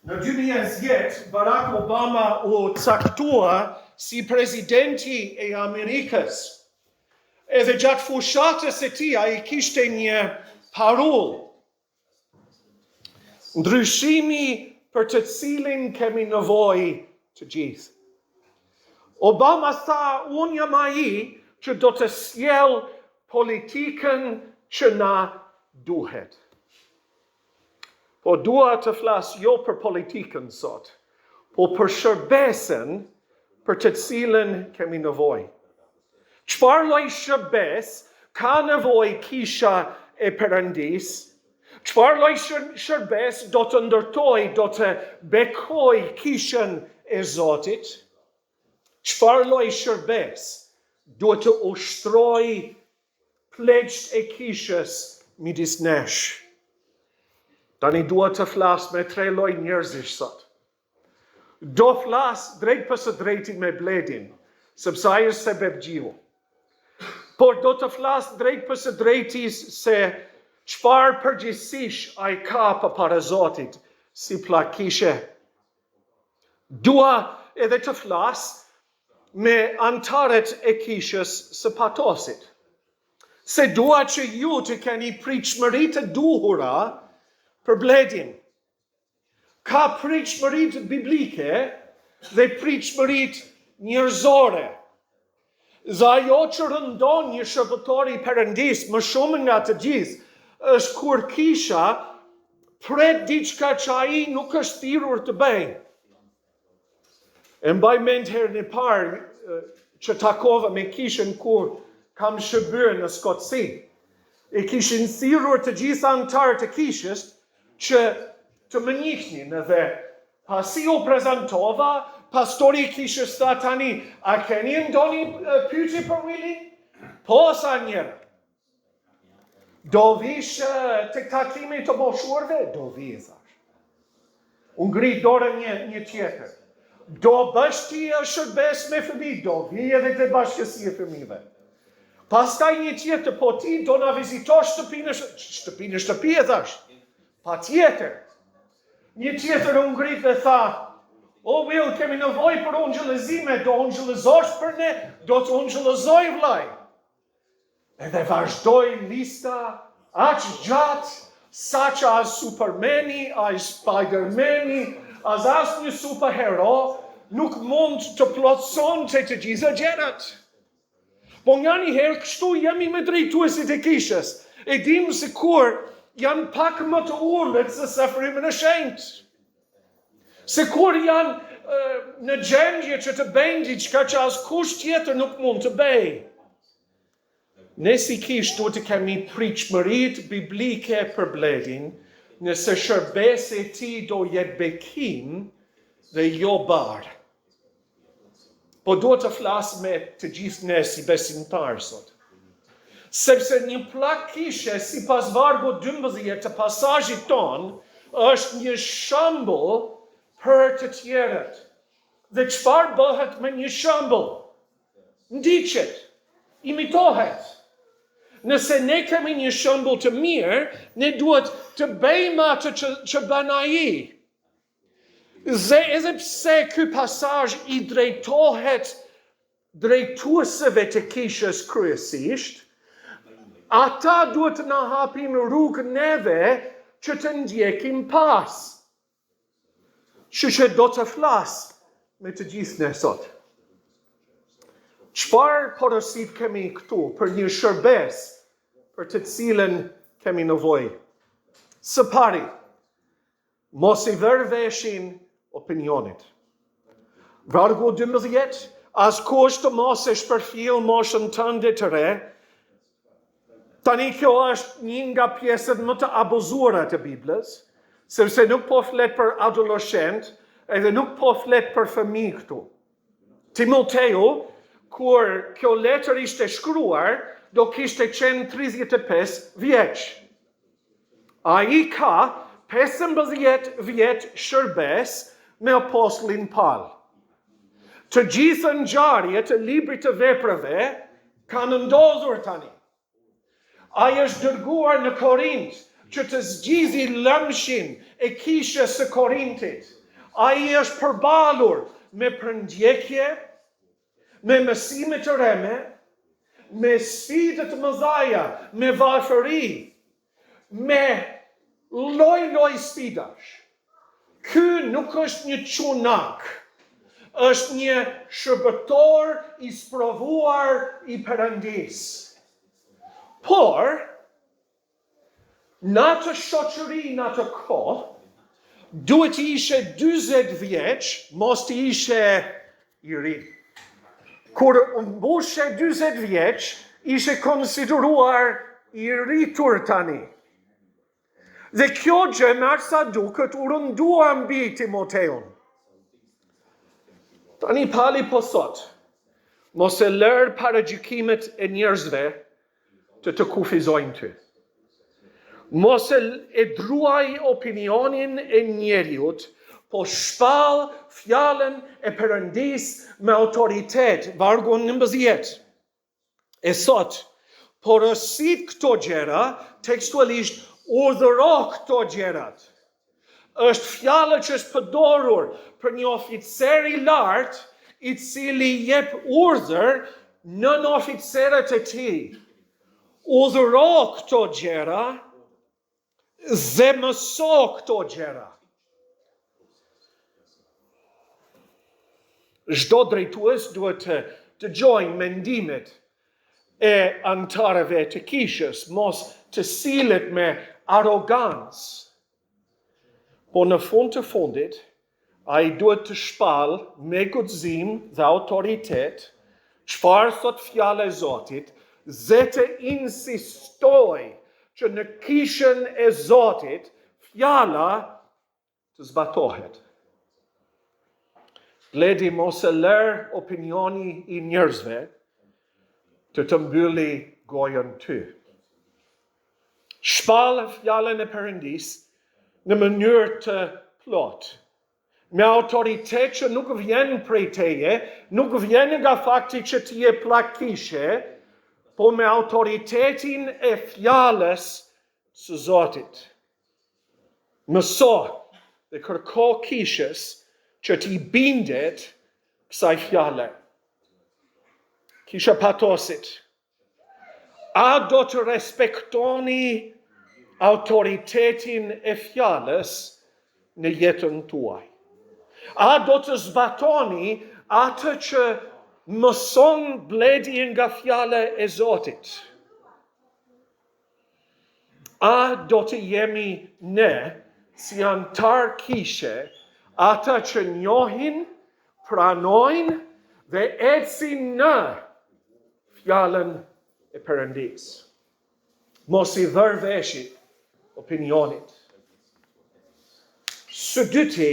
Në 2010, Barack Obama u caktua si presidenti e Amerikës. Edhe gjatë fushatës e tij ai kishte një parull. Ndryshimi për të cilin kemi nevojë të gjithë. Obama tha, unë jam ai që do të sjell politikën që na duhet. Po dua të flas jo për politikën sot, po për shërbesën për të cilën kemi nevojë. Çfarë lloj shërbes ka nevojë kisha e Perëndis? Çfarë lloj shërbes do të ndërtoj, do të bekoj kishën e Zotit? Çfarë lloj shërbes duhet të ushtroj pleqt e kishës midis nesh? Tani duhet të flas me 3 lloj njerëzish sot. Do flas drejt për së drejti me Bledin, sepse ai është sebebgjiu. Por do të flas drejt për së drejtis se çfarë përgjegjësish ai ka përpara Zotit si plakishe. Dua edhe të flas me antarët e kishës së Patosit. Se dua që ju të keni pritshmëri të duhura për Bledin. Ka pritshmëritë biblike dhe pritshmëritë njerëzore. Dhe ajo që rëndon një shërbëtor i Perëndis më shumë nga të gjithë është kur kisha pret diçka që ai nuk është thirrur të bëjë. E mbaj mend herën e parë që takova me kishën kur kam shërbyer në Skotësi. E kishin thirrur të gjithë anëtarët e kishës që të më njihnin edhe pasi u prezantova, pastori i kishës tha tani, a keni ndonjë pyetje për Willin? Po, sa njerë. Do vish të takimi të moshurve? Do vi, thash. Unë ngrit dorën një tjetër. Do bësh ti shërbes me fëmijë? Do vi edhe te bashkësia e fëmijëve. Pastaj një tjetër, po ti do na vizitosh shtëpi e thash. Pa tjetër. Një tjetër unë ngrit dhe tha, o Will, kemi nevojë për ungjëllëzime, do ungjëllëzosh për ne, do të ungjëllëzoj vllai. Edhe vazhdoi lista aq gjatë, sa që as Supermani, as Spidermani, as asnjë superhero nuk mund të plotësonte të gjitha gjërat. Po nga një herë kështu jemi me drejtuesit e kishës. E dim se kur janë pak më të urlët se sa frymën e shenjtë. Se kur janë në gjendje që të bëjnë diçka që askush tjetër nuk mund të bëjë. Ne si kishë duhet të kemi pritshmëritë biblike për Bledin, nëse shërbesi e tij do jetë bekim dhe jo barë. Po duhet të flas me të gjithë ne si besimtarë sot. Sepse një plak kishe si pas vargu 12 të pasazhit ton është një shembull për të tjerët. Dhe çfarë bëhet me një shembull? Ndiqet, imitohet. Nëse ne kemi një shembull të mirë, ne duhet të bëjmë atë që bën ai. Dhe edhe pse ky pasazh i drejtohet drejtuesve të kishës kryesisht, ata duhet të na hapin rrugë neve që të ndjekim pas. Që do të flas me të gjithë ne sot. Çfarë porosit kemi këtu për një shërbes për të cilën kemi nevojë? Së pari, mos i vër veshin opinionit. Vargu 12, askush të mos e shpërfil moshën tënde të re. Tani kjo është një nga pjesët më të abuzuara të Biblës, sepse nuk po flet për adoleshent, edhe nuk po flet për fëmijë këtu. Timoteu, kur kjo letër ishte shkruar, do kishte qenë 35 vjeç. Ai ka 15 vjet shërbes me apostllin Paul. Të gjitha ngjarjet e librit të veprave kanë ndodhur tani. Ai është dërguar në Korint që të zgjidhi lëmshin e kishës së Korintit. Ai është përbalur me përndjekje, me mësime të reme, me sfide të mëdha, me varfëri, me lloj sfidash. Ky nuk është një çunak, është një shërbëtor i sprovuar i Perëndis. Por, në atë shoqëri, në atë kohë, duhet të ishe 40 vjeç, mos të ishe i ri. Kur mbushe 40 vjeç, ishe konsideruar i rritur tani. Dhe kjo gjë me aq sa duket u rëndua mbi Timoteun. Tani Pali po thot, mos e lër paragjykimet e njerëzve të kufizojnë ty. Mos e druaj opinionin e njeriut, po shpall fjalën e Perëndis me autoritet. Vargu 19. E thot, porosit këto gjëra, tekstualisht urdhëro këto gjërat. Është fjala që është përdorur për një oficer i lartë, i cili jep urdhër nën oficerët e tij. Urdhëro këto gjëra dhe mëso këto gjëra. Çdo drejtues duhet të dëgjojë mendimet e antarëve të kishës, mos të sillet me arrogancë. Po në fund të fundit, ai duhet të shpall me guxim dhe autoritet çfarë thot fjala e Zotit, dhe të insistoj që në kishën e Zotit fjala të zbatohet. Bledi mos e lër opinioni i njerëzve të mbylli gojën ty. Shpall fjalën e Perëndis në mënyrë të plot, me autoritet që nuk vjen prej teje, nuk vjen nga fakti që ti je pllakishe, po me autoritetin e fjalës së Zotit. Mëso dhe kërko kishës që ti bindet kësaj fjale. Kisha patosit, a do të respektoni autoritetin e fjalës në jetën tuaj? A do të zbatoni atë që mëson bledi nga fjala e Zotit? A do të jemi ne, si antar kishe, ata që njohin, pranojnë dhe ecin në fjalën e Perëndis? Mos i dhër veshit opinionit. Së dyti,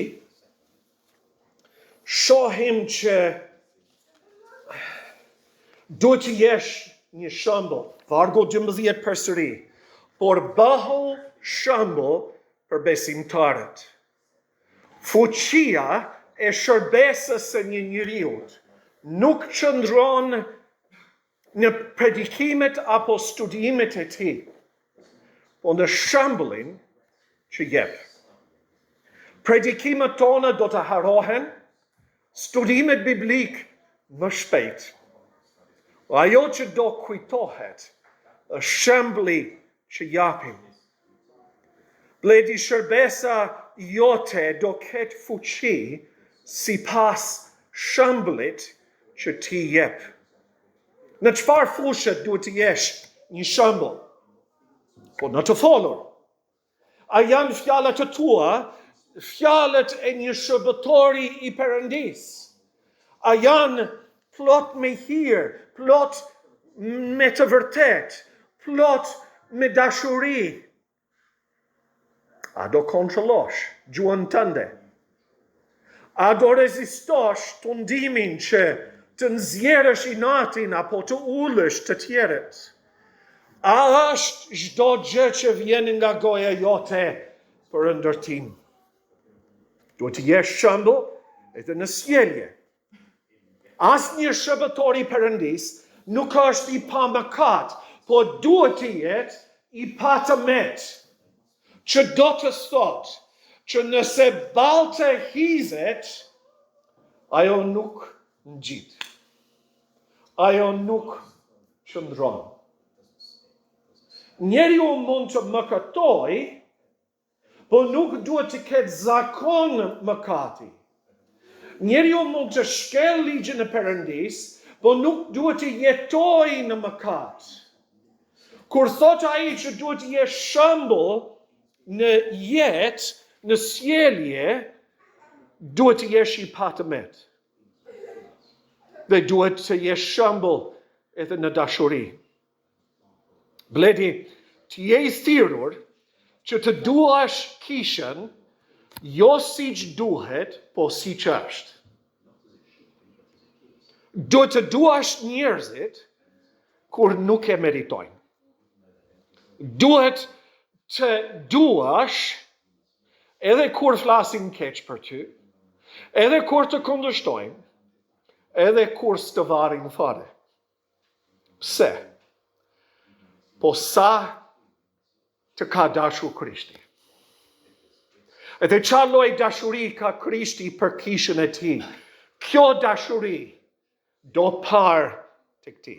shohim që duhet të jesh një shembull, vargu 12 përsëri, por bëhu shembull për besimtarët. Fuqia e shërbesës së një njeriut nuk qëndron në predikimet apo studimet e tij, po në shembullin që jep. Predikimet tona do të harohen, studimet biblik më shpejt. Ajo që do kujtohet është shembulli që japim. Bledi shërbesa jote do ketë fuqi sipas shembullit që ti jep. Në çfarë fushë duhet të jesh një shembull? Po në të folur. A janë fjalët e tua, fjalët e një shërbëtori i Perëndis? A janë plot me hir, plot me të vërtet, plot me dashuri? A do kontrollosh gjuhën tënde? A do rezistosh tundimin që të nxjerrësh inatin apo të ullësh të tjerët? A është çdo gjë që vjen nga goja jote për ndërtim? Duhet të jesh shembull edhe në sjellje. Asnjë shërbëtor i Perëndis nuk është i pamëkat, po duhet të jetë i patëmet. që do të thot që nëse baltë hizet, ajo nuk ngjit. Ajo nuk qëndron. Njeriu mund të mëkatoj, po nuk duhet të ketë zakon mëkati. Njeriu mund të shkel ligjin e Perëndis, po nuk duhet të jetoj në mëkat. Kur thot ai që duhet të jesh shembull në jetë, në sjellje, duhet të jesh i patëmet. Dhe duhet të jesh shembull edhe në dashuri. Bledi, të je i thirrur që të duash kishën, jo siç duhet, po siç është. Duhet të duash njerëzit kur nuk e meritojnë. Duhet të duash edhe kur flasin keq për ty, edhe kur të kundërshtojnë, edhe kur s'të varin fare. Pse? Po sa të ka dashur Krishti. Edhe çfarë lloj dashuri ka Krishti për kishën e tij. Kjo dashuri do parë tek ti.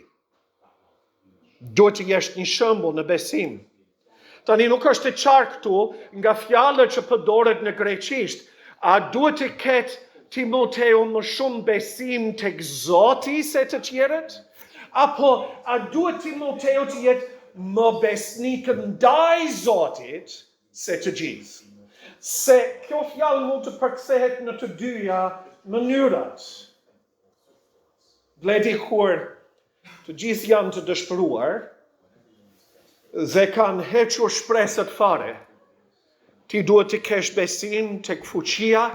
Duhet të jesh një shembull në besim. Tani nuk është e qartë këtu nga fjalët që përdoret në greqisht. A duhet të ketë Timoteu më shumë besim tek Zoti se të tjerët? Apo a duhet Timoteu të jetë më besnik ndaj Zotit se të gjithë? Se kjo fjalë mund të përkthehet në të dyja mënyrat. Bledi, kur të gjithë janë të dëshpëruar dhe kanë hequr shpresat fare, ti duhet të kesh besim tek fuqia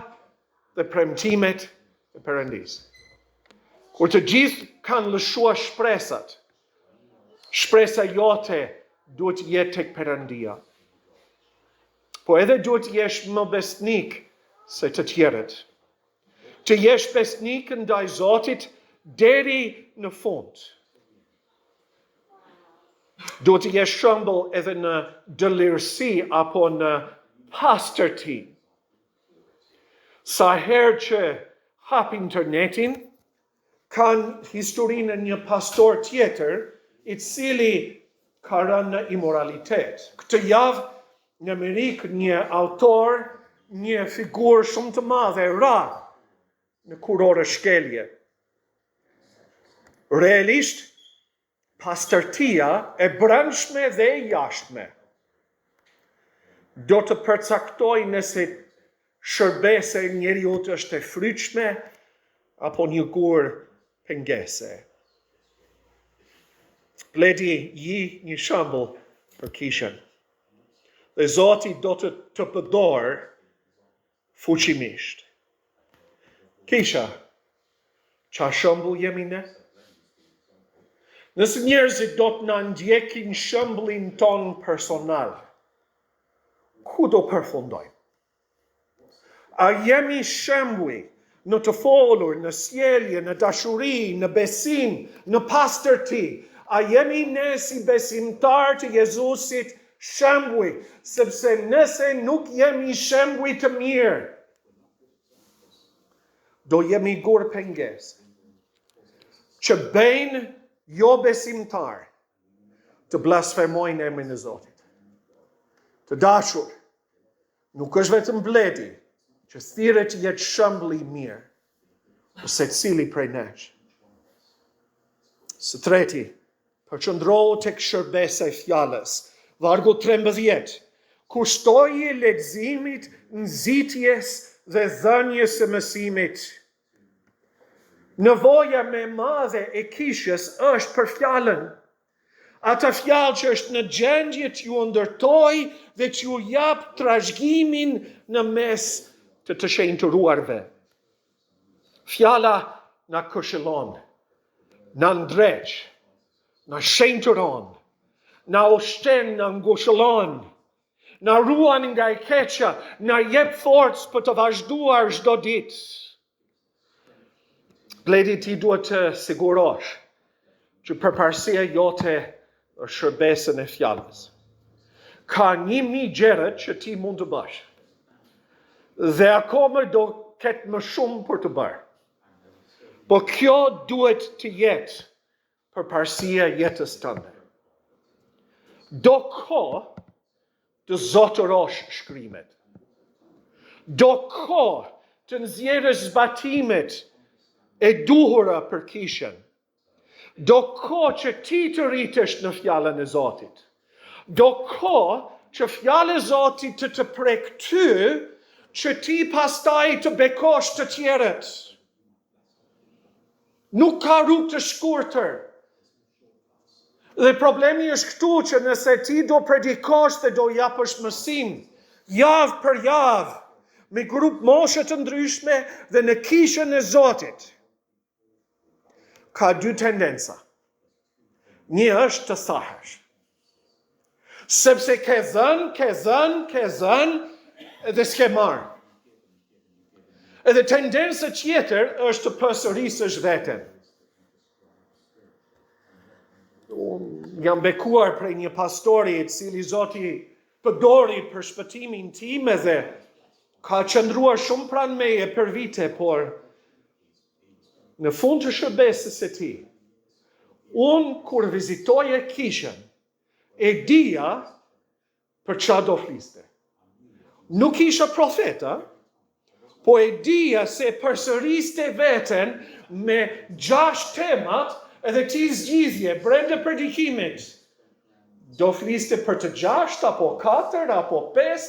dhe premtimet e Perëndis. Kur të gjithë kanë lëshuar shpresat, shpresa jote duhet jetë tek Perëndia. Po edhe duhet jesh më besnik se të tjerët. Të jesh besnik ndaj Zotit deri në fund. Duhet të jesh shembull edhe në dëlirësi apo në pastërti. Sa herë që hap internetin, kanë historinë e një pastor tjetër, i cili ka rënë në imoralitet. Këtë javë në Amerikë një autor, një figurë shumë të madhe, ra në kurorë shkelje. Realisht, pastërtia e brendshme dhe e jashtme do të përcaktoj nëse shërbese njeriut është e fryqme apo një gur pengese. Bledi, një shembull për kishën. Dhe Zoti do të përdor fuqimisht. Kisha, çfarë shembull jemi ne? Nëse njerëzit do të na ndjekin shembullin ton personal, ku do përfundojmë? A jemi shembulli në të folur, në sjellje, në dashuri, në besim, në pastërti? A jemi ne si besimtar të Jezusit shembulli? Sepse nëse nuk jemi shembulli të mirë, do jemi gur pengesë që bëjnë jo besimtar të blasfemojnë emrin e Zotit. Të dashur, nuk është vetëm Bledi që thirret të jetë shembulli i mirë për secili prej nesh. Së treti, përqendrohu tek shërbesa e fjalës. Vargu 13. Kushtoji leximit, nxitjes dhe dhënies së mësimit. Nevoja më e madhe e kishës është për fjalën. Ata fjalë që është në gjendje të ju ndërtoj dhe të ju jap trashëgimin në mes të shenjtëruarve. Fjala na këshillon, na ndreq, na shenjtëron, na ushten, na ngushëllon, na ruan nga e keqja, na jep forcë për të vazhduar çdo ditë. Bledi, ti duhet të sigurosh që përparësia jote është shërbesën e fjalës. Ka 1000 gjëra që ti mund të bësh. Dhe akoma do ketë më shumë për të bërë. Po kjo duhet të jetë përparësia jetës tënde. Do kohë të zotërosh shkrimet. Do kohë të nxjerrësh zbatimet e duhura për kishën. Do kohë që ti të rritesh në fjalën e Zotit. Do kohë që fjala e Zotit të prek ty, që ti pastaj të bekosh të tjerët. Nuk ka rrugë të shkurtër. Dhe problemi është këtu që nëse ti do predikosh dhe do japësh mësim, javë për javë, me grup moshe të ndryshme dhe në kishën e Zotit, ka 2 tendenca. Një është të sahesh. Sepse ke zën, edhe s'ke marë. Edhe tendenca tjetër është të përsërisësh veten. Jam bekuar prej një pastori i cili Zoti përdori për shpëtimin tim edhe ka qëndruar shumë pranë meje për vite, por në fund të shërbesës së tij, unë kur vizitoje kishën, e dija për çfarë do fliste. Nuk isha profeta, po e dija se përsëriste veten me 6 temat edhe ti zgjidhje brenda predikimit. Do fliste për të 6 apo 4 apo 5,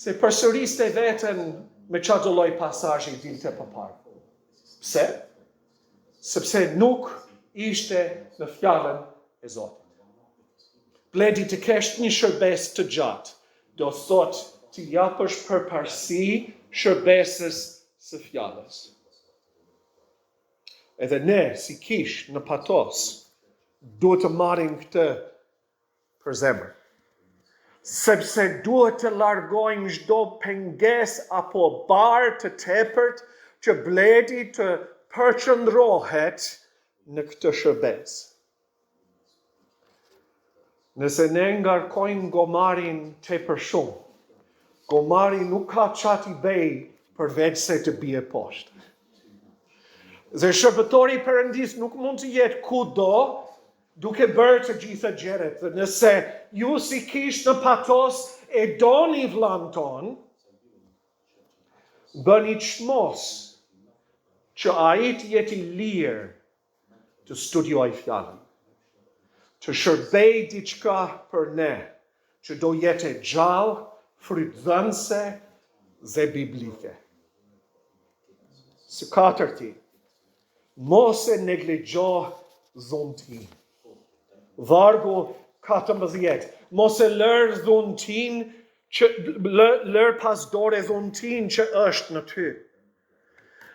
se përsëriste veten me çfarë do lloj pasazhi dilte përpara. Pse? Sepse nuk ishte në fjalën e Zotit. Bledi të kesh një shërbes të gjatë, do thot të japësh përparësi shërbesës së fjalës. Edhe ne, si kish në Patos, duhet të marrim këtë për zemër. Sepse duhet të largojmë çdo pengesë apo barë të tepërt që bledi të përqendrohet në këtë shërbes. Nëse ne ngarkojmë gomarin tepër shumë, gomari nuk ka çati bej përveç se të bie poshtë. Dhe shërbëtori i Perëndis nuk mund të jetë kudo duke bërë të gjitha gjërat. Dhe nëse ju si kish në Patos e doni vllain ton, bëni çmos që ai të jetë i lirë të studiojë fjalën, të shërbej diçka për ne, që do jetë gjallë, frytdhënëse dhe biblike. Së katërti, mos e neglixho dhuntin. Vargu 14, mos e lër dhuntin, lër pas dore dhuntin që është në ty.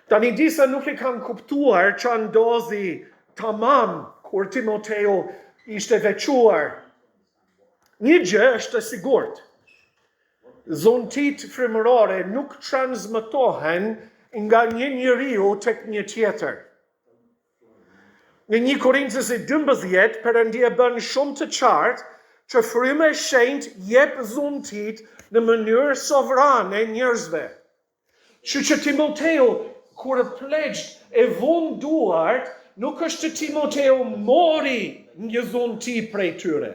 Tani disa nuk e kanë kuptuar që ndodhi tamam kur Timoteu ishte veçuar. Një gjë është e sigurt. Dhuntit frymërore nuk transmetohen nga një njeriu tek një tjetër. Në 1 Korintës 12, Perëndia bën shumë të qartë që fryma e shenjtë jep dhuntit në mënyrë sovrane njerëzve. Që Timoteu, kur plegj e vun duart, nuk është që Timoteu mori një dhunti prej tyre.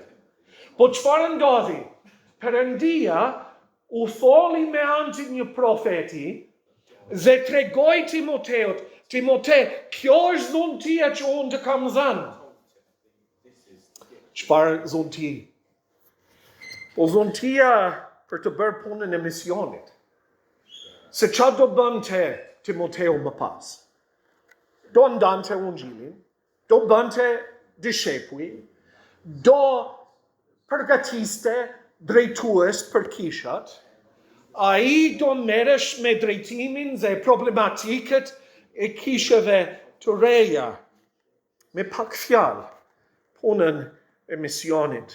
Po çfarë ndodhi? Perëndia u foli me anë të një profeti dhe tregoi Timoteut, Timotej, kjo është dhuntia që unë të kam dhënë. Çfarë dhunti? Po dhuntia për të bërë punën e misionit. Se çfarë do bënte Timoteu më pas? Do ndante ungjillin, do bënte dishepuj, do përgatiste drejtues për kishat, ai do merresh me drejtimin dhe problematikët e kishave të reja, me pak fjalë, punën e misionit.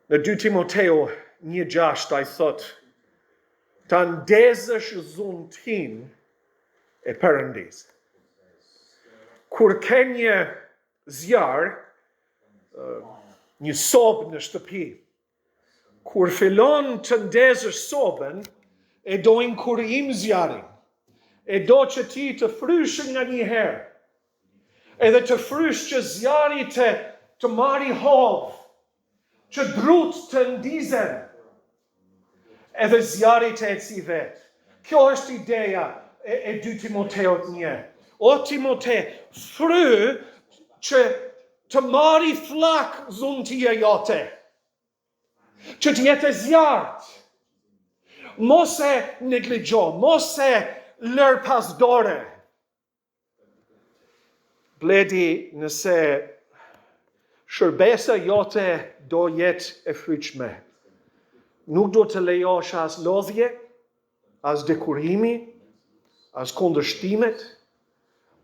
Në 2 Timoteu 1:6 ai thot, ta ndezësh dhuntin e Perëndis. Kur ke një zjarr, një sobë në shtëpi. Kur fillon të ndezësh sobën, e dojnë kur im zjarin. E do që ti të fryshë nga një herë. Edhe të frysh që zjari të marri hovë, që drut të ndizen, edhe zjari të eci vetë. Kjo është ideja e 2 Timoteut 1. O Timote, fry që të marri flak dhuntia jote, që të jetë zjarët, mos e negligjo, mos e lër pas dore. Bledi, nëse shërbesa jote do jetë e fryqme, nuk do të lejosh as lodhje, as dekurimi, as kundërshtimet,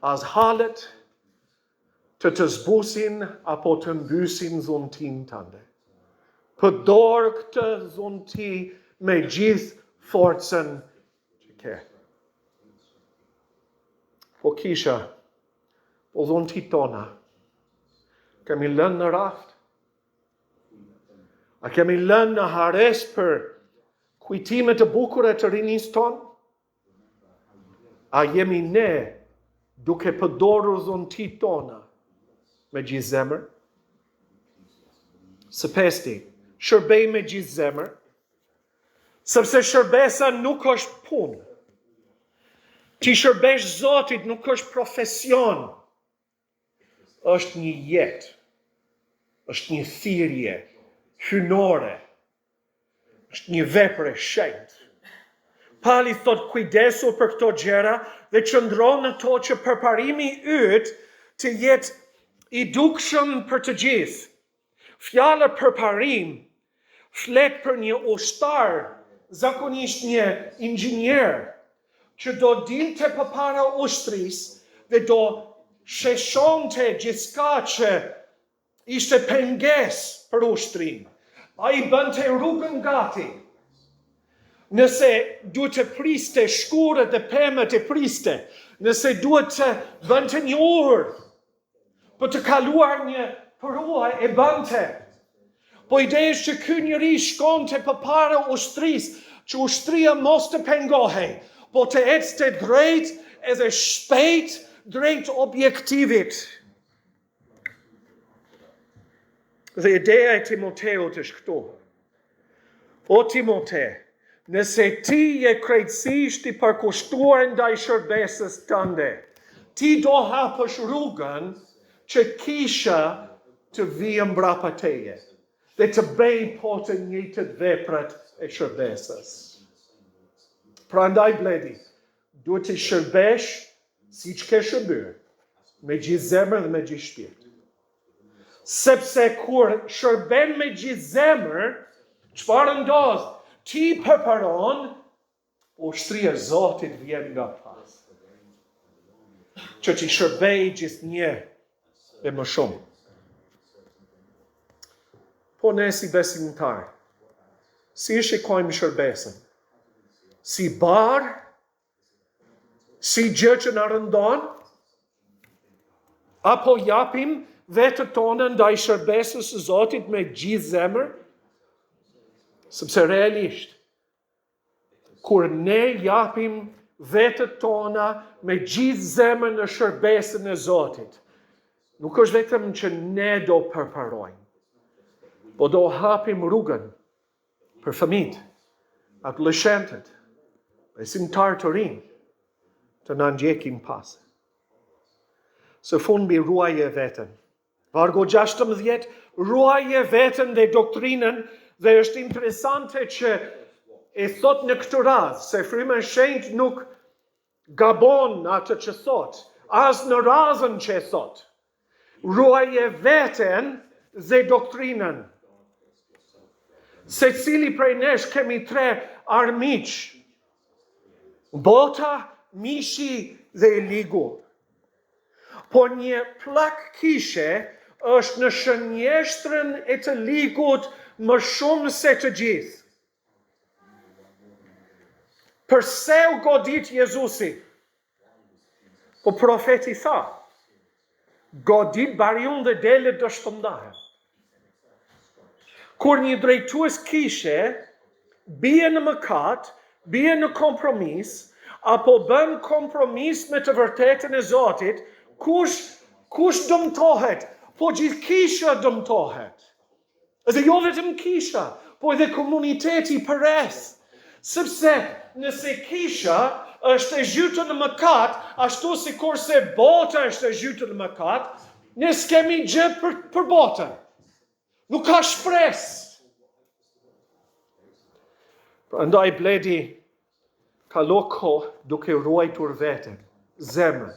as halet të zbusin apo të mbysin dhuntin tënde. Përdor këtë dhunti me gjithë forcën që ke. Po kisha, po dhunti tona, kemi lënë në raft? A kemi lënë në hares për kujtimet e bukura të rinis tonë? A jemi ne duke përdorur dhuntit tona me gjithë zemër? Së pesti, shërbej me gjithë zemër, sepse shërbesa nuk është punë. Ti shërbesh Zotit nuk është profesion, është një jetë, është një thirrje hynore, është një vepër e shenjtë. Pali thot kujdesu për këto gjëra dhe qëndro në to që përparimi yt të jetë i dukshëm për të gjithë. Fjala përparim flet për një ushtar, zakonisht një inxhinier, që do dilte përpara ushtrisë dhe do sheshonte gjithçka që ishte pengesë për ushtrinë. Ai bënte rrugën gati. Nëse duhet të priste shkurët dhe pemët e priste, nëse duhet të bënte një orë për të kaluar një përua e bënte. Po ideja është që ky njeri shkonte përpara ushtrisë, që ushtria mos të pengohej, po të ecte drejt edhe shpejt drejt objektivit. Dhe ideja e Timoteut është këtu. O Timote, nëse ti je krejtësisht i përkushtuar ndaj shërbesës tënde, ti do hapësh rrugën që kisha të vijë mbrapa teje dhe të bëj po të njëjtët veprat e shërbesës. Prandaj bledi, duhet të shërbesh si që ke shërbyer, me gjithë zemër dhe me gjithë shpirt. Sepse kur shërben me gjithë zemër, çfarë ndodh? Ti përparon, ushtria e Zotit vjen nga pas. Që ti shërbej gjithnjë e më shumë. Po ne si besimtar, si shikojmë shërbesën? Si barë? Si gjë që na rëndon? Apo japim vetët tonë ndaj shërbesës së Zotit me gjithë zemër? Sepse realisht, kur ne japim vetët tona me gjithë zemër në shërbesën e Zotit, nuk është vetëm që ne do përparojmë, po do hapim rrugën për fëmijët, adoleshentët, besimtarë të rinj, të na ndjekin pas. Së fundmi ruaje veten. Vargu 16, ruaje veten dhe doktrinën, dhe është interesante që e thot në këtë rast, se Fryma e Shenjtë nuk gabon atë që thot, as në razën që e thot. Ruaje veten dhe doktrinën. Se cili prej nesh kemi 3 armiq, bota, mishi dhe i ligu. Po një plak kishe është në shënjeshtrën e të ligut më shumë se të gjithë. Përse u godit Jezusi? Po profeti tha, godit bariun dhe delet do shpëndahen. Kur një drejtues kishe bie në mëkat, bie në kompromis, apo bën kompromis me të vërtetën e Zotit, kush dëmtohet? Po gjithë kisha dëmtohet. Dhe jo vetëm kisha, po edhe komuniteti përreth. Sepse nëse kisha është e zhytur në mëkat, ashtu si kurse bota është e zhytur në mëkat, ne s'kemi gjë për botën. Nuk ka shpresë. Prandaj bledi, kalo kohë duke ruajtur veten, zemrën.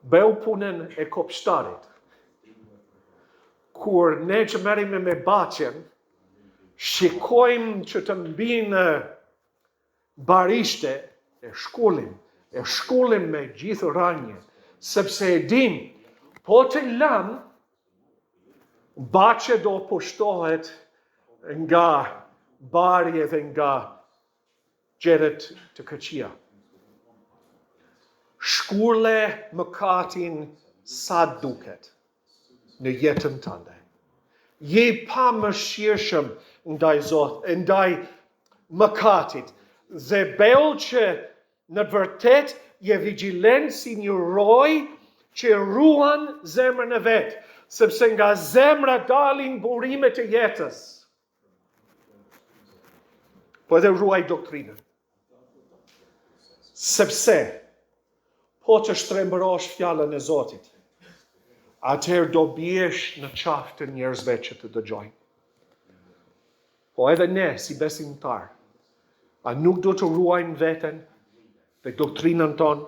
Bëu punën e kopshtarit. Kur ne që merrime me baqen, shikojmë që të mbinë barishte, e shkullim me gjithë ranje, sepse e dim, po të lëm, baqe do pushtohet nga barje dhe nga gjeret të këqija. Shkurle mëkatin sa duket në jetën tënde. Je pa mëshirshëm ndaj mëkatit dhe bell që në vërtet je vigjilent si një roj që ruan zemrën e vet, sepse nga zemra dalin burimet e jetës. Po edhe ruaj doktrinën. Sepse po të shtrembërosh fjalën e Zotit, atëherë do biesh në qafë të njerëzve që të dëgjojnë. Po edhe ne, si besimtar, a nuk do të ruajmë veten dhe doktrinën tonë?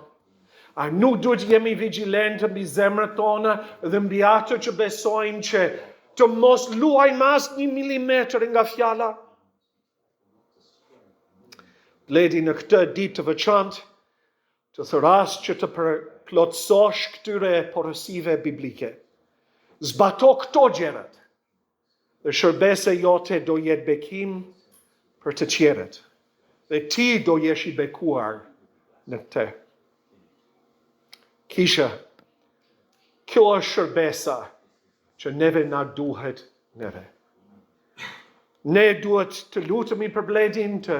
A nuk do të jemi vigjilentë mbi zemrat tona dhe mbi ato që besojmë që të mos luajmë as 1 milimetër nga fjala? Bledi në këtë ditë të veçantë, të thëras që të plotësosh këtyre porosive biblike. Zbato këto gjërat dhe shërbese jote do jetë bekim për të tjerët. Dhe ti do jesh i bekuar në te. Kisha, kjo është shërbesa që neve na duhet neve. Ne duhet të lutemi për bledin, të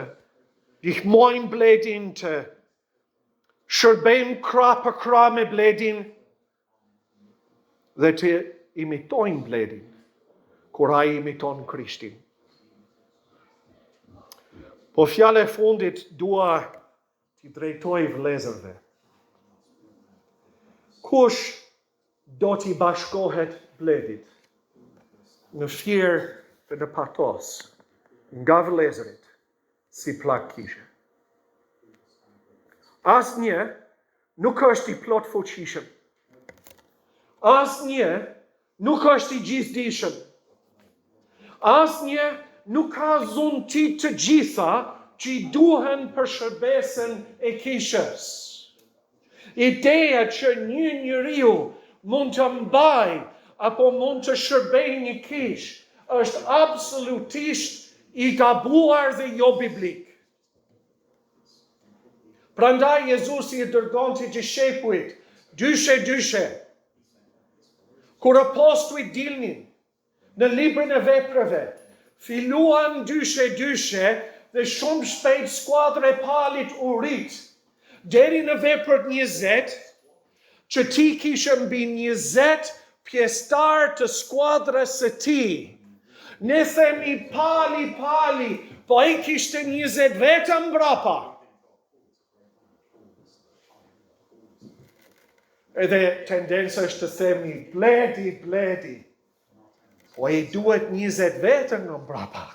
ndihmojmë bledin, të shërbejmë krah për krah me bledin dhe të imitojmë bledin kur ai imiton Krishtin. Po fjala e fundit dua t'i drejtoj vëllezërve. Kush do t'i bashkohet bledit në firë dhe në patos nga vëllezërit si plak kishe? Asnjë nuk është i plot fuqishëm. Asnjë nuk është i gjithdijshëm. Asnjë nuk ka zunti të gjitha që i duhen për shërbesën e kishës. Ideja që një njeriu mund të mbaj apo mund të shërbej një kishë është absolutisht i gabuar dhe jo biblik. Prandaj Jezusi i dërgonte gjeshepujt, dyshe. Kur apostujt dilnin në librin e veprave, filluan dyshe dhe shumë shpejt skuadra e palit u rrit deri në veprët 20, që ti kishe mbi 20 pjesëtar të skuadrës së tij. Ne themi pali, po ai kishte 20 vetëm mbrapa. Edhe tendenca është të themi bledi, po i duhet 20 vetëm nga mbrapa.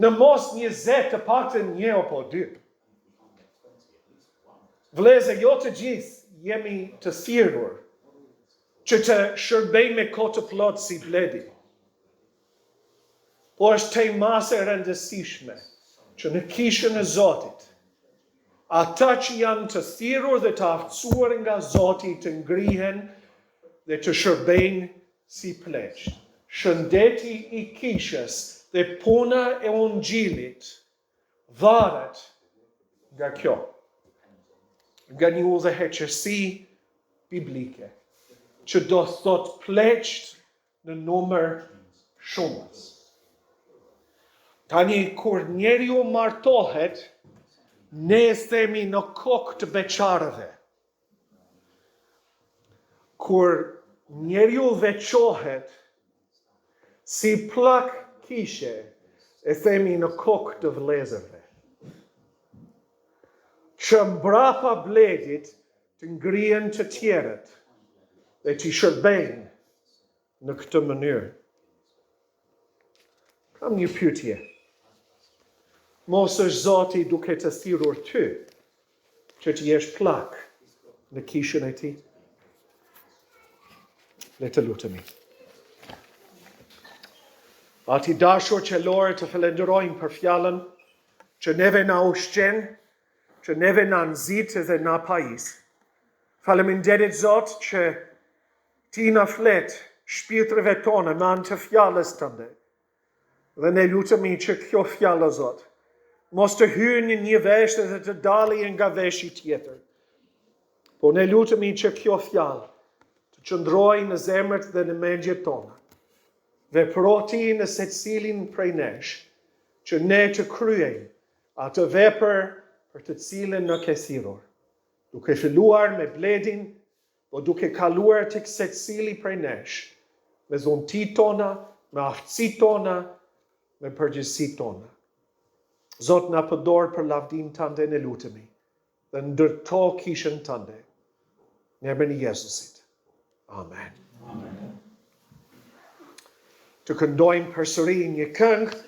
Në mos 20 të paktën 1 apo 2. Vëllezër, jo të gjithë jemi të thirrur që të shërbejmë me kohë të plotë si bledi. Po është temase e rëndësishme që në kishën e Zotit, ata që janë të thirrur dhe të aftësuar nga Zoti të ngrihen dhe të shërbejnë si pleqt. Shëndeti i kishës dhe puna e Ungjillit varet nga kjo, nga një udhëheqësi biblike, që do thot pleqt në numër shumës. Tani, kur njeriu martohet, ne themi në kokë të veçarëve. Kur njeriu veçohet, si plak kishe, e themi në kokë të vëllezërve. Që mbrapa bledit të ngrihen të tjerët dhe të shërbejnë në këtë mënyrë. Kam një pyetje. Mos është Zoti duke të thirrur ty që të jesh plak në kishën e tij? Le të lutemi. Ati dashur qelor, të falenderojmë për fjalën që neve na ushqen, që neve na nxit dhe na pajis. Faleminderit Zot që ti na flet shpirtrave tona me anë të fjalës tënde. Dhe ne lutemi që kjo fjalë, Zot, mos të hyjë në një vesh dhe të dalë nga veshi tjetër. Po ne lutemi që kjo fjalë të qëndrojë në zemrat dhe në mendjet tona. Veproti në secilin prej nesh, që ne të kryejmë atë vepër për të cilën në ke thirrur. Duke filluar me bledin, po duke kaluar tek secili prej nesh, me dhuntit tona, me aftësitë tona, me përgjegjësitë tona. Zot, na përdor për lavdin tënde, ne lutemi, dhe ndërto kishën tënde, në emrin e Jezusit. Amen. Amen. Të këndojmë përsëri një këngë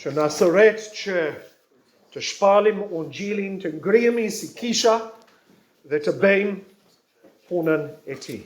që na thërret që të shpalim ungjillin, të ngrihemi si kisha dhe të bëjmë punën e tij.